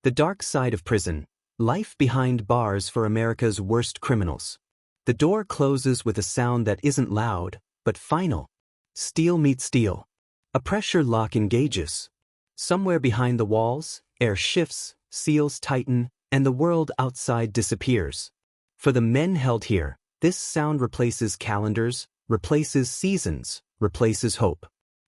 The dark side of prison. Life behind bars for America's worst criminals. The door closes with a sound that isn't loud, but final. Steel meets steel. A pressure lock engages. Somewhere behind the walls, air shifts, seals tighten, and the world outside disappears. For the men held here, this sound replaces calendars, replaces seasons, replaces hope.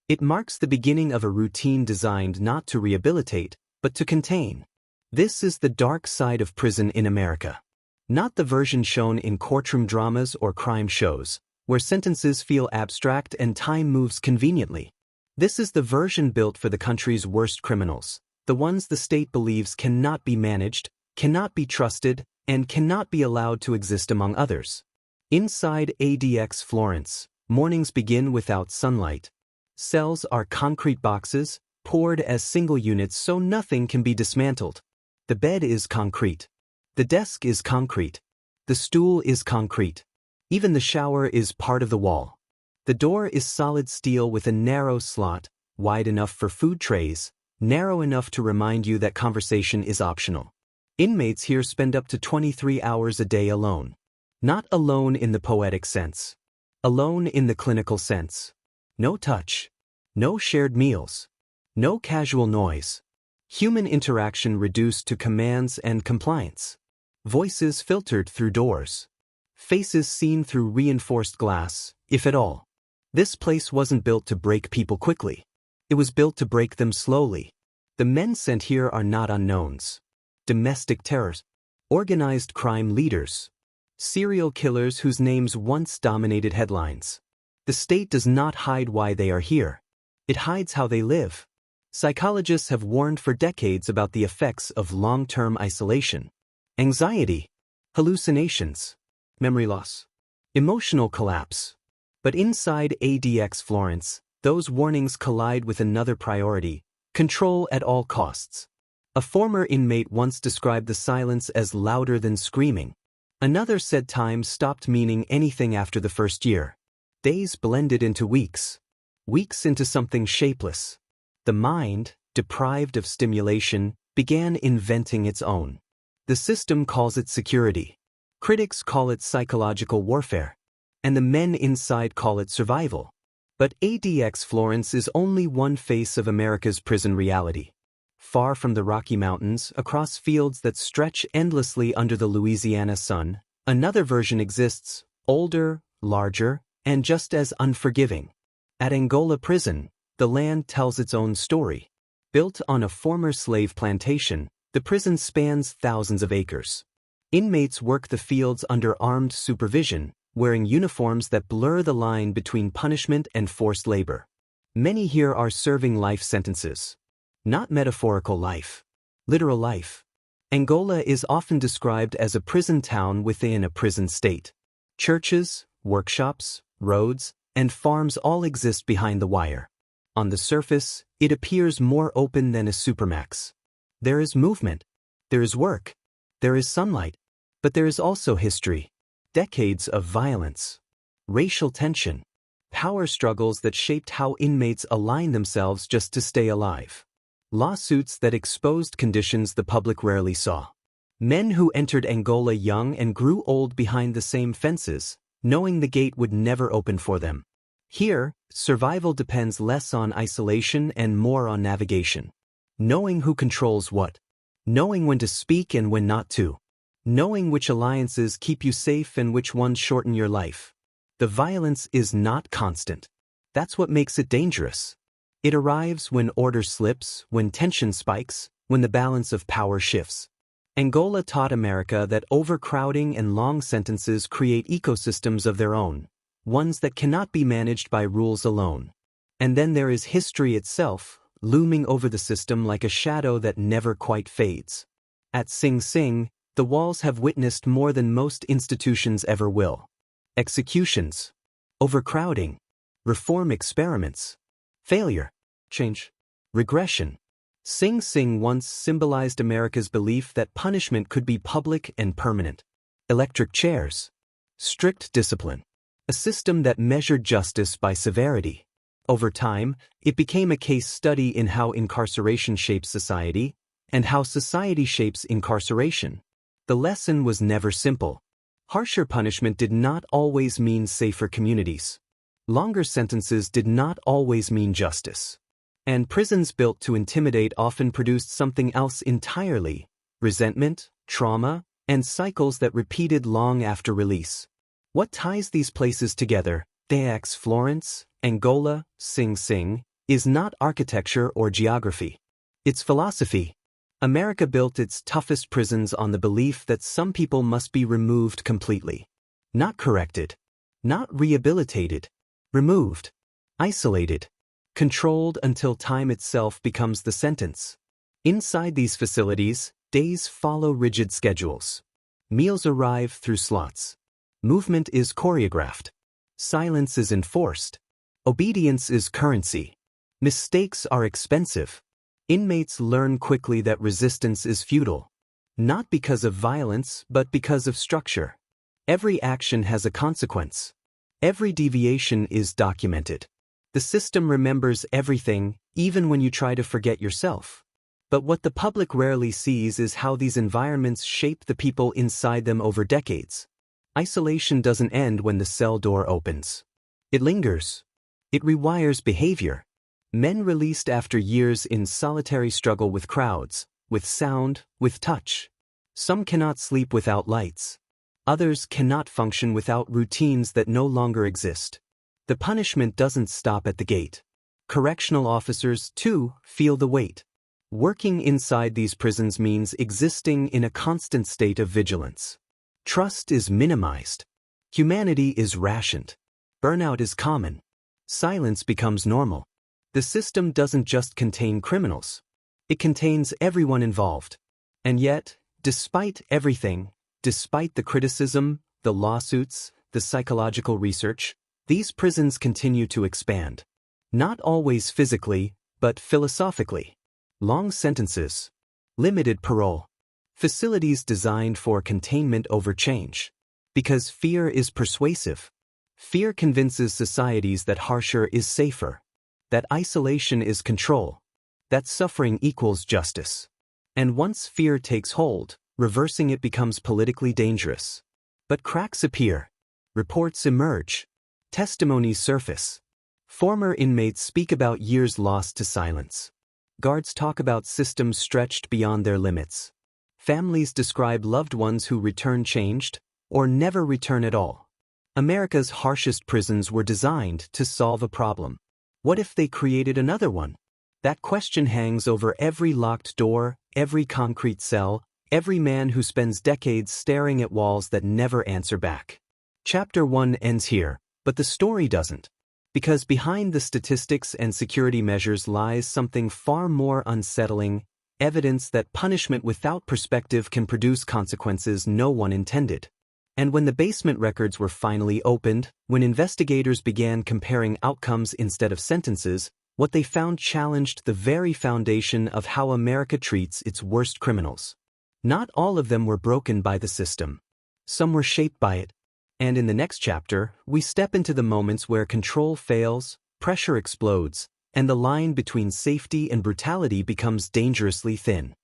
It marks the beginning of a routine designed not to rehabilitate, but to contain. This is the dark side of prison in America. Not the version shown in courtroom dramas or crime shows, where sentences feel abstract and time moves conveniently. This is the version built for the country's worst criminals, the ones the state believes cannot be managed, cannot be trusted, and cannot be allowed to exist among others. Inside ADX Florence, mornings begin without sunlight. Cells are concrete boxes, poured as single units so nothing can be dismantled. The bed is concrete. The desk is concrete. The stool is concrete. Even the shower is part of the wall. The door is solid steel with a narrow slot, wide enough for food trays, narrow enough to remind you that conversation is optional. Inmates here spend up to 23 hours a day alone. Not alone in the poetic sense. Alone in the clinical sense. No touch. No shared meals. No casual noise. Human interaction reduced to commands and compliance. Voices filtered through doors. Faces seen through reinforced glass, if at all. This place wasn't built to break people quickly. It was built to break them slowly. The men sent here are not unknowns. Domestic terrors. Organized crime leaders. Serial killers whose names once dominated headlines. The state does not hide why they are here. It hides how they live. Psychologists have warned for decades about the effects of long-term isolation. Anxiety. Hallucinations. Memory loss. Emotional collapse. But inside ADX Florence, those warnings collide with another priority: control at all costs. A former inmate once described the silence as louder than screaming. Another said time stopped meaning anything after the first year. Days blended into weeks. Weeks into something shapeless. The mind, deprived of stimulation, began inventing its own. The system calls it security. Critics call it psychological warfare. And the men inside call it survival. But ADX Florence is only one face of America's prison reality. Far from the Rocky Mountains, across fields that stretch endlessly under the Louisiana sun, another version exists, older, larger, and just as unforgiving. At Angola Prison, the land tells its own story. Built on a former slave plantation, the prison spans thousands of acres. Inmates work the fields under armed supervision, wearing uniforms that blur the line between punishment and forced labor. Many here are serving life sentences. Not metaphorical life. Literal life. Angola is often described as a prison town within a prison state. Churches, workshops, roads, and farms all exist behind the wire. On the surface, it appears more open than a supermax. There is movement. There is work. There is sunlight. But there is also history. Decades of violence. Racial tension. Power struggles that shaped how inmates align themselves just to stay alive. Lawsuits that exposed conditions the public rarely saw. Men who entered Angola young and grew old behind the same fences, knowing the gate would never open for them. Here, survival depends less on isolation and more on navigation. Knowing who controls what. Knowing when to speak and when not to. Knowing which alliances keep you safe and which ones shorten your life. The violence is not constant. That's what makes it dangerous. It arrives when order slips, when tension spikes, when the balance of power shifts. Angola taught America that overcrowding and long sentences create ecosystems of their own, ones that cannot be managed by rules alone. And then there is history itself, looming over the system like a shadow that never quite fades. At Sing Sing, the walls have witnessed more than most institutions ever will. Executions. Overcrowding. Reform experiments. Failure. Change. Regression. Sing Sing once symbolized America's belief that punishment could be public and permanent. Electric chairs. Strict discipline. A system that measured justice by severity. Over time, it became a case study in how incarceration shapes society, and how society shapes incarceration. The lesson was never simple. Harsher punishment did not always mean safer communities. Longer sentences did not always mean justice. And prisons built to intimidate often produced something else entirely: resentment, trauma, and cycles that repeated long after release. What ties these places together, ADX Florence, Angola, Sing Sing, is not architecture or geography. It's philosophy. America built its toughest prisons on the belief that some people must be removed completely. Not corrected. Not rehabilitated. Removed. Isolated. Controlled until time itself becomes the sentence. Inside these facilities, days follow rigid schedules. Meals arrive through slots. Movement is choreographed. Silence is enforced. Obedience is currency. Mistakes are expensive. Inmates learn quickly that resistance is futile. Not because of violence, but because of structure. Every action has a consequence. Every deviation is documented. The system remembers everything, even when you try to forget yourself. But what the public rarely sees is how these environments shape the people inside them over decades. Isolation doesn't end when the cell door opens. It lingers. It rewires behavior. Men released after years in solitary struggle with crowds, with sound, with touch. Some cannot sleep without lights. Others cannot function without routines that no longer exist. The punishment doesn't stop at the gate. Correctional officers, too, feel the weight. Working inside these prisons means existing in a constant state of vigilance. Trust is minimized. Humanity is rationed. Burnout is common. Silence becomes normal. The system doesn't just contain criminals. It contains everyone involved. And yet, despite everything, despite the criticism, the lawsuits, the psychological research, these prisons continue to expand. Not always physically, but philosophically. Long sentences. Limited parole. Facilities designed for containment over change. Because fear is persuasive. Fear convinces societies that harsher is safer. That isolation is control. That suffering equals justice. And once fear takes hold, reversing it becomes politically dangerous. But cracks appear. Reports emerge. Testimonies surface. Former inmates speak about years lost to silence. Guards talk about systems stretched beyond their limits. Families describe loved ones who return changed, or never return at all. America's harshest prisons were designed to solve a problem. What if they created another one? That question hangs over every locked door, every concrete cell, every man who spends decades staring at walls that never answer back. Chapter 1 ends here, but the story doesn't. Because behind the statistics and security measures lies something far more unsettling: evidence that punishment without perspective can produce consequences no one intended. And when the basement records were finally opened, when investigators began comparing outcomes instead of sentences, what they found challenged the very foundation of how America treats its worst criminals. Not all of them were broken by the system. Some were shaped by it. And in the next chapter, we step into the moments where control fails, pressure explodes, and the line between safety and brutality becomes dangerously thin.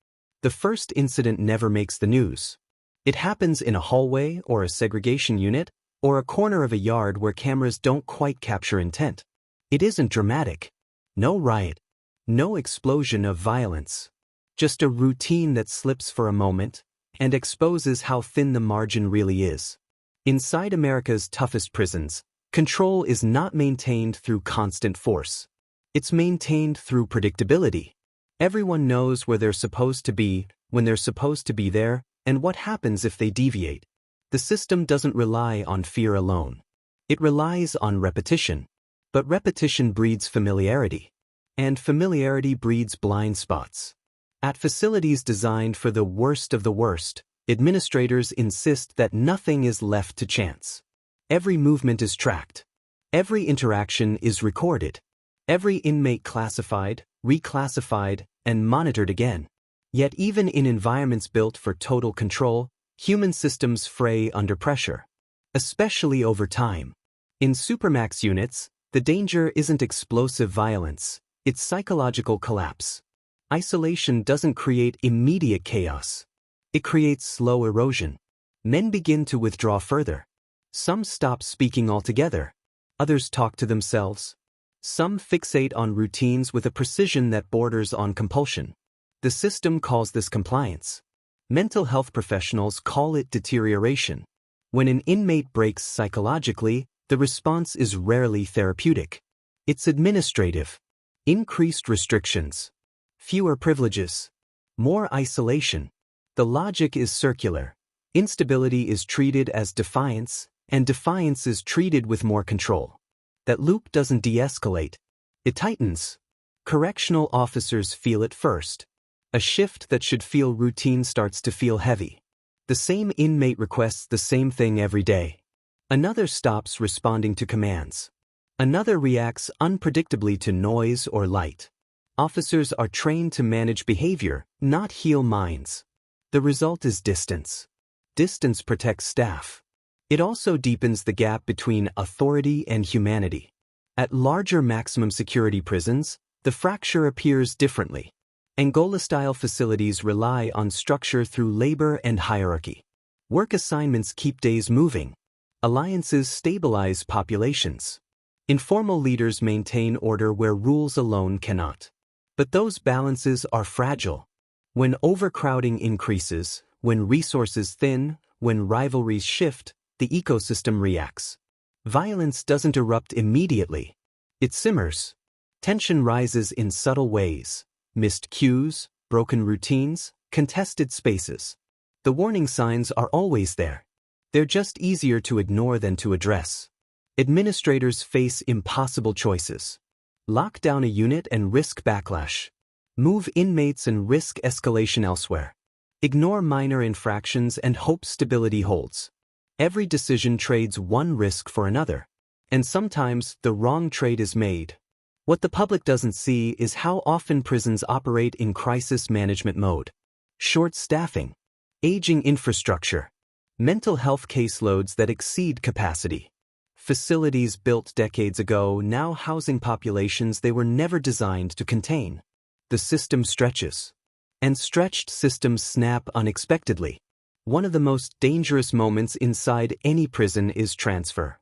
The first incident never makes the news. It happens in a hallway or a segregation unit, or a corner of a yard where cameras don't quite capture intent. It isn't dramatic. No riot. No explosion of violence. Just a routine that slips for a moment and exposes how thin the margin really is. Inside America's toughest prisons, control is not maintained through constant force. It's maintained through predictability. Everyone knows where they're supposed to be, when they're supposed to be there, and what happens if they deviate. The system doesn't rely on fear alone. It relies on repetition. But repetition breeds familiarity. And familiarity breeds blind spots. At facilities designed for the worst of the worst, administrators insist that nothing is left to chance. Every movement is tracked. Every interaction is recorded. Every inmate classified, reclassified, and monitored again. Yet even in environments built for total control, human systems fray under pressure. Especially over time. In supermax units, the danger isn't explosive violence, it's psychological collapse. Isolation doesn't create immediate chaos. It creates slow erosion. Men begin to withdraw further. Some stop speaking altogether. Others talk to themselves. Some fixate on routines with a precision that borders on compulsion. The system calls this compliance. Mental health professionals call it deterioration. When an inmate breaks psychologically, the response is rarely therapeutic. It's administrative. Increased restrictions. Fewer privileges. More isolation. The logic is circular. Instability is treated as defiance, and defiance is treated with more control. That loop doesn't de-escalate. It tightens. Correctional officers feel it first. A shift that should feel routine starts to feel heavy. The same inmate requests the same thing every day. Another stops responding to commands. Another reacts unpredictably to noise or light. Officers are trained to manage behavior, not heal minds. The result is distance. Distance protects staff. It also deepens the gap between authority and humanity. At larger maximum security prisons, the fracture appears differently. Angola-style facilities rely on structure through labor and hierarchy. Work assignments keep days moving. Alliances stabilize populations. Informal leaders maintain order where rules alone cannot. But those balances are fragile. When overcrowding increases, when resources thin, when rivalries shift, the ecosystem reacts. Violence doesn't erupt immediately. It simmers. Tension rises in subtle ways. Missed cues, broken routines, contested spaces. The warning signs are always there. They're just easier to ignore than to address. Administrators face impossible choices. Lock down a unit and risk backlash. Move inmates and risk escalation elsewhere. Ignore minor infractions and hope stability holds. Every decision trades one risk for another. And sometimes the wrong trade is made. What the public doesn't see is how often prisons operate in crisis management mode. Short staffing, aging infrastructure, mental health caseloads that exceed capacity. Facilities built decades ago now housing populations they were never designed to contain. The system stretches. And stretched systems snap unexpectedly. One of the most dangerous moments inside any prison is transfer.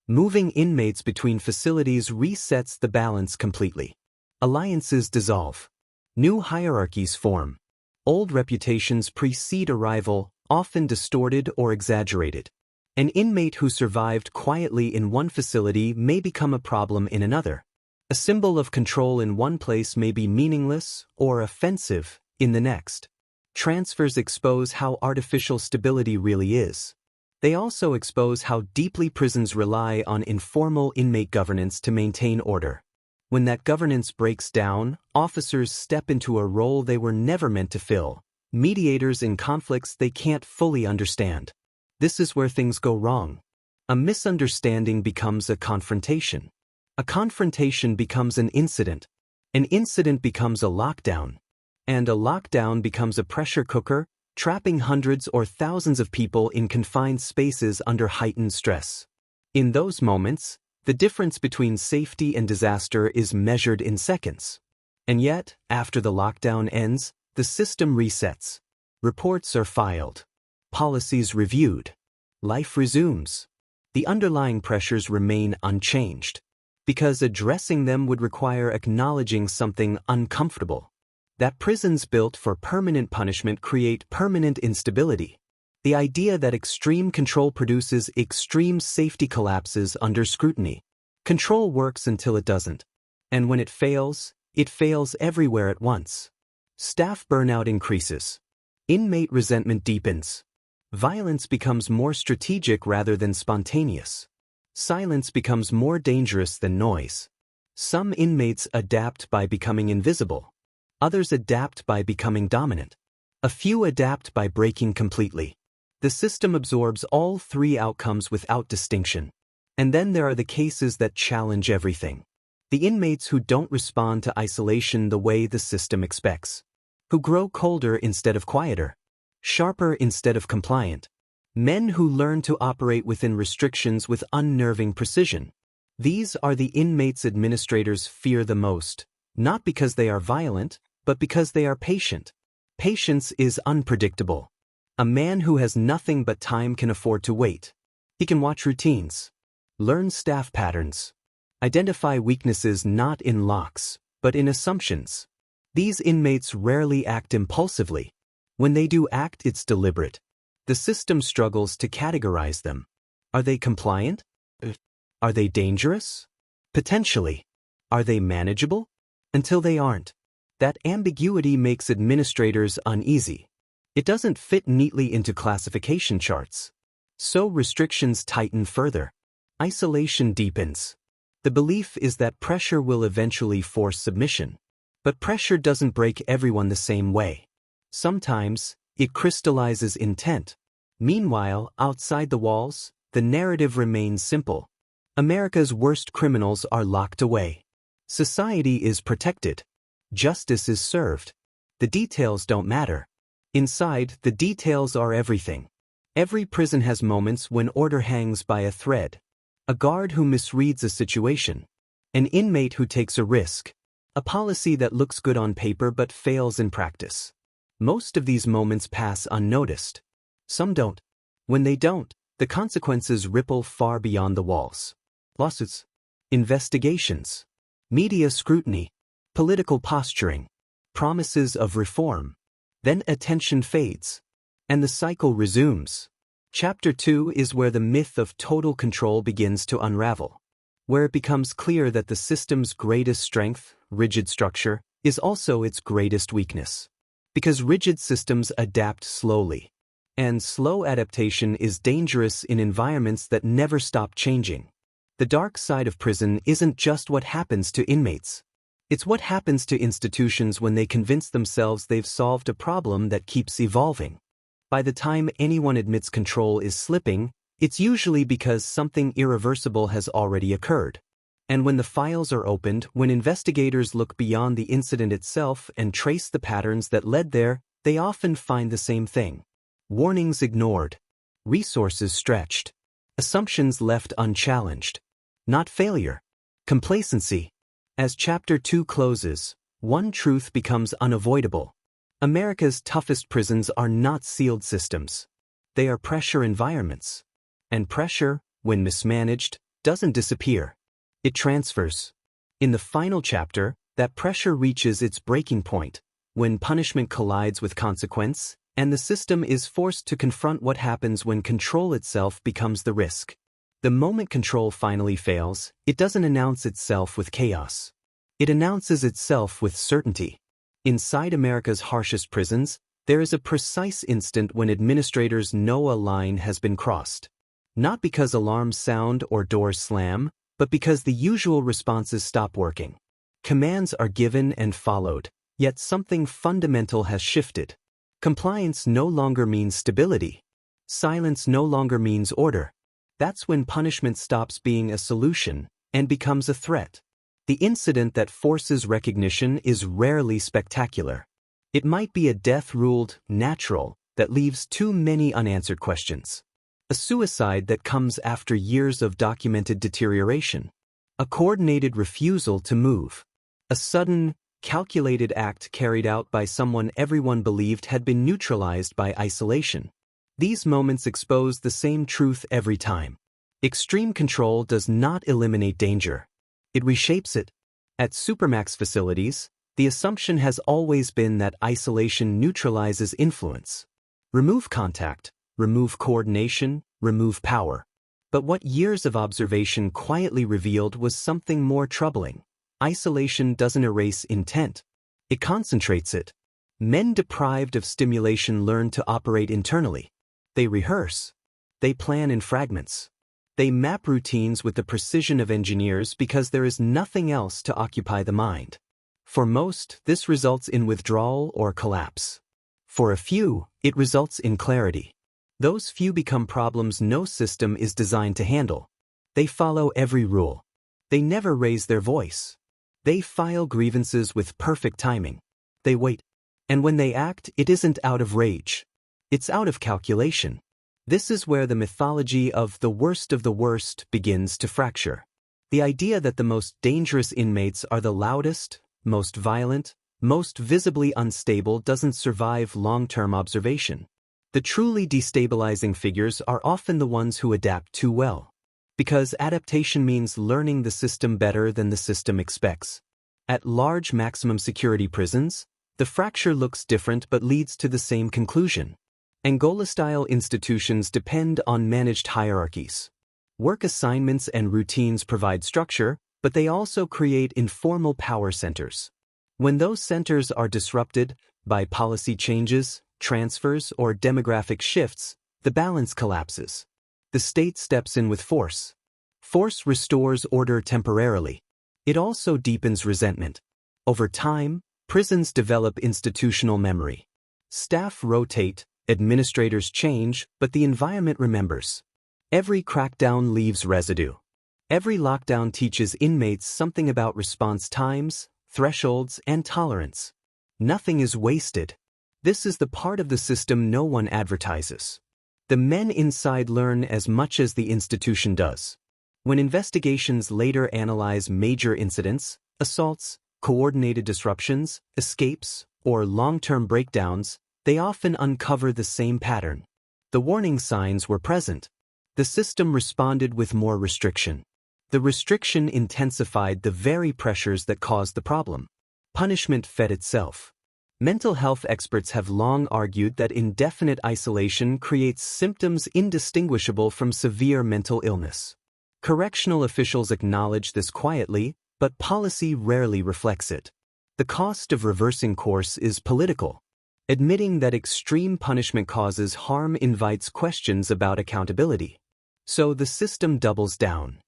Moving inmates between facilities resets the balance completely. Alliances dissolve. New hierarchies form. Old reputations precede arrival, often distorted or exaggerated. An inmate who survived quietly in one facility may become a problem in another. A symbol of control in one place may be meaningless or offensive in the next. Transfers expose how artificial stability really is. They also expose how deeply prisons rely on informal inmate governance to maintain order. When that governance breaks down, officers step into a role they were never meant to fill, mediators in conflicts they can't fully understand. This is where things go wrong. A misunderstanding becomes a confrontation. A confrontation becomes an incident. An incident becomes a lockdown. And a lockdown becomes a pressure cooker, trapping hundreds or thousands of people in confined spaces under heightened stress. In those moments, the difference between safety and disaster is measured in seconds. And yet, after the lockdown ends, the system resets. Reports are filed. Policies reviewed. Life resumes. The underlying pressures remain unchanged. Because addressing them would require acknowledging something uncomfortable. That prisons built for permanent punishment create permanent instability. The idea that extreme control produces extreme safety collapses under scrutiny. Control works until it doesn't. And when it fails everywhere at once. Staff burnout increases. Inmate resentment deepens. Violence becomes more strategic rather than spontaneous. Silence becomes more dangerous than noise. Some inmates adapt by becoming invisible. Others adapt by becoming dominant. A few adapt by breaking completely. The system absorbs all three outcomes without distinction. And then there are the cases that challenge everything. The inmates who don't respond to isolation the way the system expects. Who grow colder instead of quieter. Sharper instead of compliant. Men who learn to operate within restrictions with unnerving precision. These are the inmates administrators fear the most, not because they are violent, but because they are patient. Patience is unpredictable. A man who has nothing but time can afford to wait. He can watch routines, learn staff patterns, identify weaknesses not in locks, but in assumptions. These inmates rarely act impulsively. When they do act, it's deliberate. The system struggles to categorize them. Are they compliant? Are they dangerous? Potentially. Are they manageable? Until they aren't. That ambiguity makes administrators uneasy. It doesn't fit neatly into classification charts. So restrictions tighten further. Isolation deepens. The belief is that pressure will eventually force submission. But pressure doesn't break everyone the same way. Sometimes, it crystallizes intent. Meanwhile, outside the walls, the narrative remains simple. America's worst criminals are locked away. Society is protected. Justice is served. The details don't matter. Inside, the details are everything. Every prison has moments when order hangs by a thread. A guard who misreads a situation. An inmate who takes a risk. A policy that looks good on paper but fails in practice. Most of these moments pass unnoticed. Some don't. When they don't, the consequences ripple far beyond the walls. Lawsuits, investigations, media scrutiny, political posturing, promises of reform. Then attention fades, and the cycle resumes. Chapter 2 is where the myth of total control begins to unravel, where it becomes clear that the system's greatest strength, rigid structure, is also its greatest weakness. Because rigid systems adapt slowly, and slow adaptation is dangerous in environments that never stop changing. The dark side of prison isn't just what happens to inmates. It's what happens to institutions when they convince themselves they've solved a problem that keeps evolving. By the time anyone admits control is slipping, it's usually because something irreversible has already occurred. And when the files are opened, when investigators look beyond the incident itself and trace the patterns that led there, they often find the same thing. Warnings ignored. Resources stretched. Assumptions left unchallenged. Not failure. Complacency. As Chapter 2 closes, one truth becomes unavoidable. America's toughest prisons are not sealed systems. They are pressure environments. And pressure, when mismanaged, doesn't disappear. It transfers. In the final chapter, that pressure reaches its breaking point, when punishment collides with consequence, and the system is forced to confront what happens when control itself becomes the risk. The moment control finally fails, it doesn't announce itself with chaos. It announces itself with certainty. Inside America's harshest prisons, there is a precise instant when administrators know a line has been crossed. Not because alarms sound or doors slam, but because the usual responses stop working. Commands are given and followed, yet something fundamental has shifted. Compliance no longer means stability. Silence no longer means order. That's when punishment stops being a solution and becomes a threat. The incident that forces recognition is rarely spectacular. It might be a death ruled natural that leaves too many unanswered questions. A suicide that comes after years of documented deterioration. A coordinated refusal to move. A sudden, calculated act carried out by someone everyone believed had been neutralized by isolation. These moments expose the same truth every time. Extreme control does not eliminate danger. It reshapes it. At supermax facilities, the assumption has always been that isolation neutralizes influence. Remove contact, remove coordination, remove power. But what years of observation quietly revealed was something more troubling. Isolation doesn't erase intent. It concentrates it. Men deprived of stimulation learn to operate internally. They rehearse. They plan in fragments. They map routines with the precision of engineers because there is nothing else to occupy the mind. For most, this results in withdrawal or collapse. For a few, it results in clarity. Those few become problems no system is designed to handle. They follow every rule. They never raise their voice. They file grievances with perfect timing. They wait. And when they act, it isn't out of rage. It's out of calculation. This is where the mythology of the worst begins to fracture. The idea that the most dangerous inmates are the loudest, most violent, most visibly unstable doesn't survive long-term observation. The truly destabilizing figures are often the ones who adapt too well. Because adaptation means learning the system better than the system expects. At large maximum security prisons, the fracture looks different but leads to the same conclusion. Angola-style institutions depend on managed hierarchies. Work assignments and routines provide structure, but they also create informal power centers. When those centers are disrupted by policy changes, transfers, or demographic shifts, the balance collapses. The state steps in with force. Force restores order temporarily. It also deepens resentment. Over time, prisons develop institutional memory. Staff rotate, administrators change, but the environment remembers. Every crackdown leaves residue. Every lockdown teaches inmates something about response times, thresholds, and tolerance. Nothing is wasted. This is the part of the system no one advertises. The men inside learn as much as the institution does. When investigations later analyze major incidents, assaults, coordinated disruptions, escapes, or long-term breakdowns, they often uncover the same pattern. The warning signs were present. The system responded with more restriction. The restriction intensified the very pressures that caused the problem. Punishment fed itself. Mental health experts have long argued that indefinite isolation creates symptoms indistinguishable from severe mental illness. Correctional officials acknowledge this quietly, but policy rarely reflects it. The cost of reversing course is political. Admitting that extreme punishment causes harm invites questions about accountability. So the system doubles down.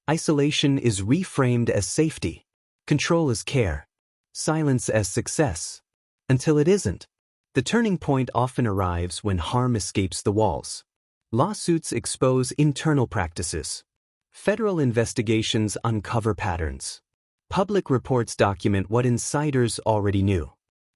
Isolation is reframed as safety. Control as care. Silence as success. Until it isn't. The turning point often arrives when harm escapes the walls. Lawsuits expose internal practices. Federal investigations uncover patterns. Public reports document what insiders already knew.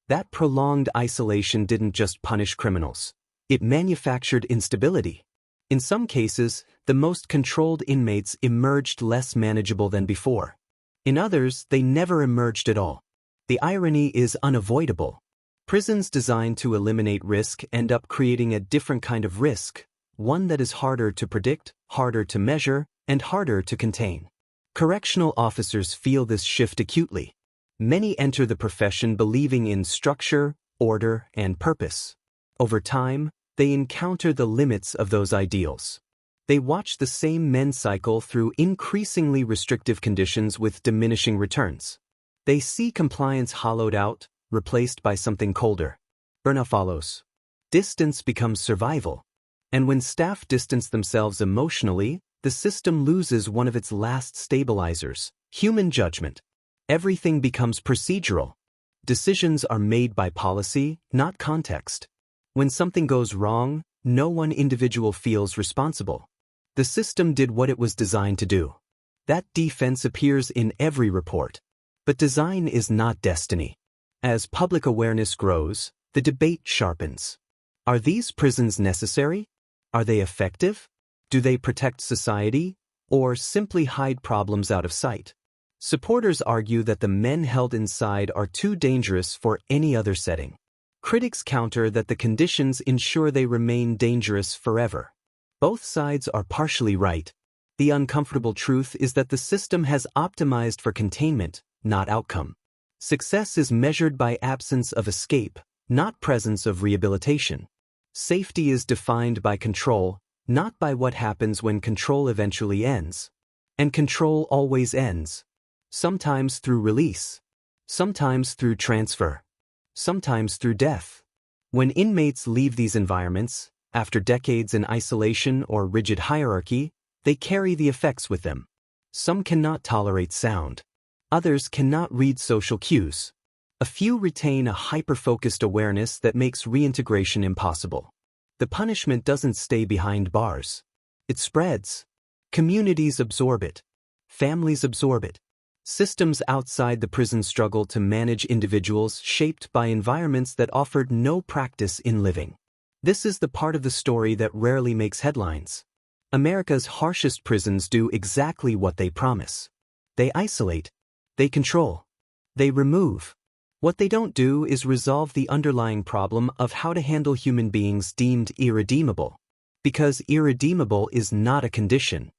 That prolonged isolation didn't just punish criminals. It manufactured instability. In some cases, the most controlled inmates emerged less manageable than before. In others, they never emerged at all. The irony is unavoidable. Prisons designed to eliminate risk end up creating a different kind of risk, one that is harder to predict, harder to measure, and harder to contain. Correctional officers feel this shift acutely. Many enter the profession believing in structure, order, and purpose. Over time, they encounter the limits of those ideals. They watch the same men cycle through increasingly restrictive conditions with diminishing returns. They see compliance hollowed out, replaced by something colder. Burnout follows. Distance becomes survival. And when staff distance themselves emotionally, the system loses one of its last stabilizers, human judgment. Everything becomes procedural. Decisions are made by policy, not context. When something goes wrong, no one individual feels responsible. The system did what it was designed to do. That defense appears in every report. But design is not destiny. As public awareness grows, the debate sharpens. Are these prisons necessary? Are they effective? Do they protect society, or simply hide problems out of sight? Supporters argue that the men held inside are too dangerous for any other setting. Critics counter that the conditions ensure they remain dangerous forever. Both sides are partially right. The uncomfortable truth is that the system has optimized for containment, not outcome. Success is measured by absence of escape, not presence of rehabilitation. Safety is defined by control, not by what happens when control eventually ends. And control always ends. Sometimes through release. Sometimes through transfer. Sometimes through death. When inmates leave these environments, after decades in isolation or rigid hierarchy, they carry the effects with them. Some cannot tolerate sound. Others cannot read social cues. A few retain a hyper-focused awareness that makes reintegration impossible. The punishment doesn't stay behind bars. It spreads. Communities absorb it. Families absorb it. Systems outside the prison struggle to manage individuals shaped by environments that offered no practice in living. This is the part of the story that rarely makes headlines. America's harshest prisons do exactly what they promise. They isolate. They control. They remove. What they don't do is resolve the underlying problem of how to handle human beings deemed irredeemable. Because irredeemable is not a condition,